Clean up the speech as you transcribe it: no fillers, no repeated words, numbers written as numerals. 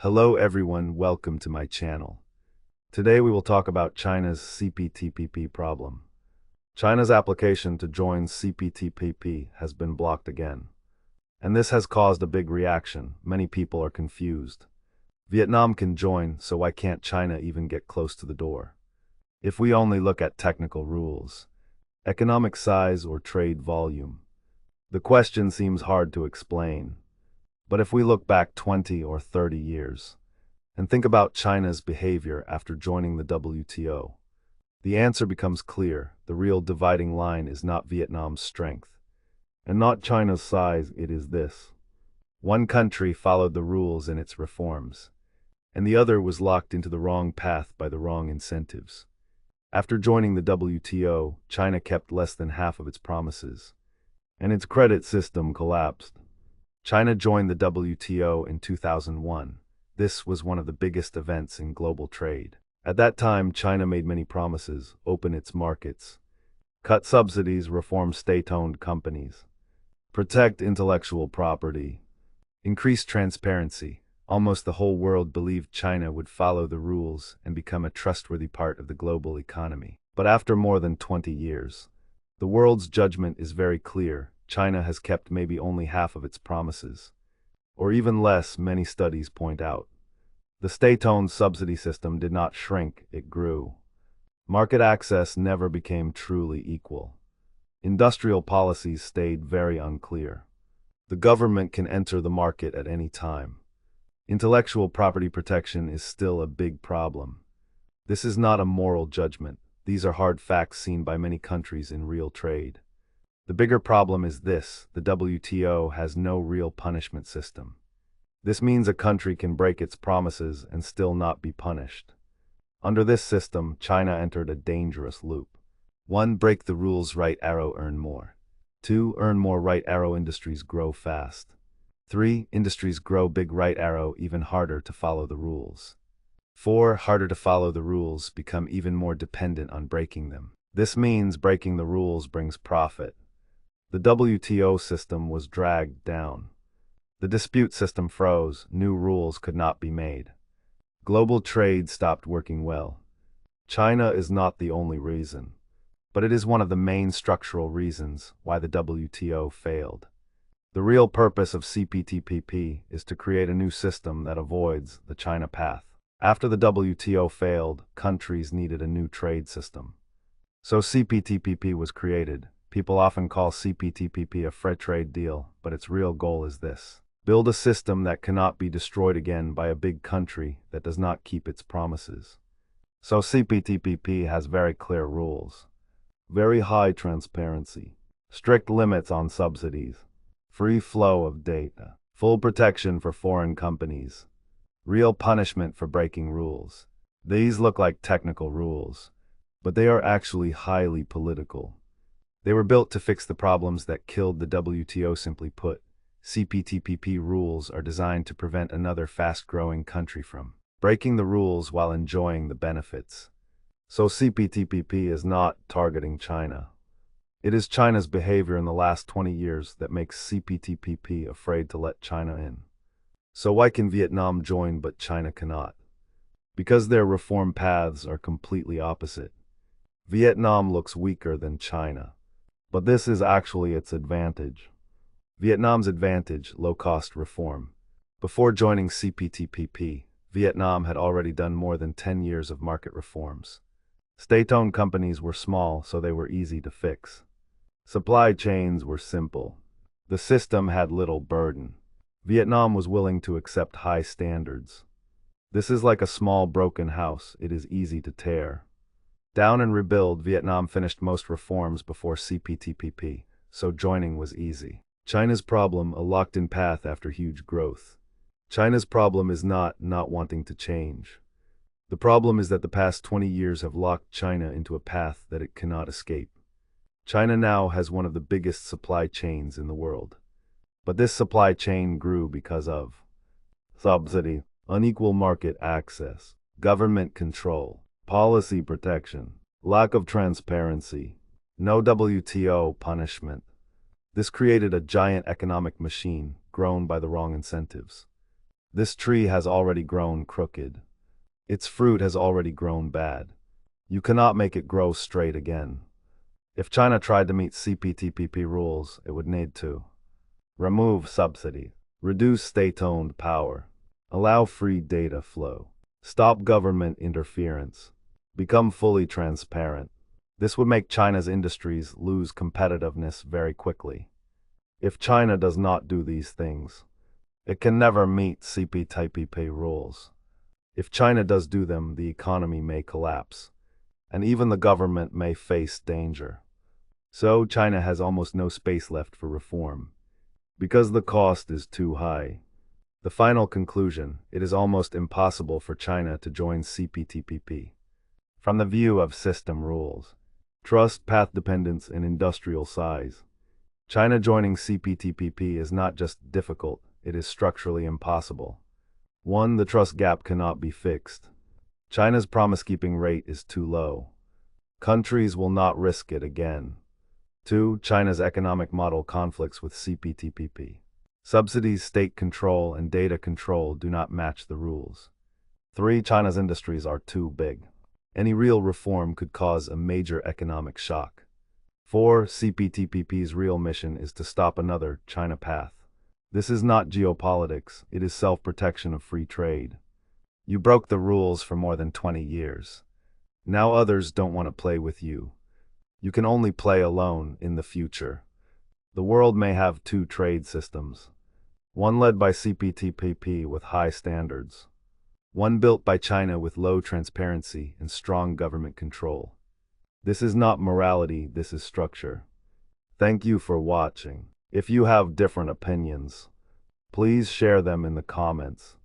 Hello everyone, welcome to my channel. Today we will talk about China's CPTPP problem. China's application to join CPTPP has been blocked again. And this has caused a big reaction. Many people are confused. Vietnam can join, so why can't China even get close to the door? If we only look at technical rules, economic size or trade volume, the question seems hard to explain. But if we look back 20 or 30 years, and think about China's behavior after joining the WTO, the answer becomes clear. The real dividing line is not Vietnam's strength, and not China's size, it is this. One country followed the rules in its reforms, and the other was locked into the wrong path by the wrong incentives. After joining the WTO, China kept less than half of its promises, and its credit system collapsed. China joined the WTO in 2001. This was one of the biggest events in global trade. At that time, China made many promises: open its markets, cut subsidies, reform state-owned companies, protect intellectual property, increase transparency. Almost the whole world believed China would follow the rules and become a trustworthy part of the global economy. But after more than 20 years, the world's judgment is very clear. China has kept maybe only half of its promises, or even less, many studies point out. The state-owned subsidy system did not shrink, it grew. Market access never became truly equal. Industrial policies stayed very unclear. The government can enter the market at any time. Intellectual property protection is still a big problem. This is not a moral judgment. These are hard facts seen by many countries in real trade. The bigger problem is this: the WTO has no real punishment system. This means a country can break its promises and still not be punished. Under this system, China entered a dangerous loop. 1. Break the rules, right arrow, earn more. 2. Earn more, right arrow, industries grow fast. 3. Industries grow big, right arrow, even harder to follow the rules. 4. Harder to follow the rules, become even more dependent on breaking them. This means breaking the rules brings profit. The WTO system was dragged down. The dispute system froze, new rules could not be made. Global trade stopped working well. China is not the only reason, but it is one of the main structural reasons why the WTO failed. The real purpose of CPTPP is to create a new system that avoids the China path. After the WTO failed, countries needed a new trade system. So CPTPP was created. People often call CPTPP a free trade deal, but its real goal is this: build a system that cannot be destroyed again by a big country that does not keep its promises. So CPTPP has very clear rules, very high transparency, strict limits on subsidies, free flow of data, full protection for foreign companies, real punishment for breaking rules. These look like technical rules, but they are actually highly political. They were built to fix the problems that killed the WTO. Simply put, CPTPP rules are designed to prevent another fast-growing country from breaking the rules while enjoying the benefits. So CPTPP is not targeting China. It is China's behavior in the last 20 years that makes CPTPP afraid to let China in. So why can Vietnam join but China cannot? Because their reform paths are completely opposite. Vietnam looks weaker than China, but this is actually its advantage. Vietnam's advantage: low-cost reform. Before joining CPTPP, Vietnam had already done more than 10 years of market reforms. State-owned companies were small, so they were easy to fix. Supply chains were simple. The system had little burden. Vietnam was willing to accept high standards. This is like a small broken house. It is easy to tear down and rebuild. Vietnam finished most reforms before CPTPP, so joining was easy. China's problem: a locked-in path after huge growth. China's problem is not wanting to change. The problem is that the past 20 years have locked China into a path that it cannot escape. China now has one of the biggest supply chains in the world. But this supply chain grew because of subsidy, unequal market access, government control, policy protection, lack of transparency, no WTO punishment. This created a giant economic machine grown by the wrong incentives. This tree has already grown crooked. Its fruit has already grown bad. You cannot make it grow straight again. If China tried to meet CPTPP rules, it would need to remove subsidy, reduce state-owned power, allow free data flow, stop government interference, become fully transparent. This would make China's industries lose competitiveness very quickly. If China does not do these things, it can never meet CPTPP rules. If China does do them, the economy may collapse, and even the government may face danger. So China has almost no space left for reform, because the cost is too high. The final conclusion: it is almost impossible for China to join CPTPP. From the view of system rules, trust, path dependence, and industrial size, China joining CPTPP is not just difficult, it is structurally impossible. 1. The trust gap cannot be fixed. China's promise-keeping rate is too low. Countries will not risk it again. 2. China's economic model conflicts with CPTPP. Subsidies, state control, and data control do not match the rules. 3. China's industries are too big. Any real reform could cause a major economic shock. 4. CPTPP's real mission is to stop another China path. This is not geopolitics, it is self-protection of free trade. You broke the rules for more than 20 years. Now others don't want to play with you. You can only play alone in the future. The world may have two trade systems. One led by CPTPP with high standards. One built by China with low transparency and strong government control. This is not morality, this is structure. Thank you for watching. If you have different opinions, please share them in the comments.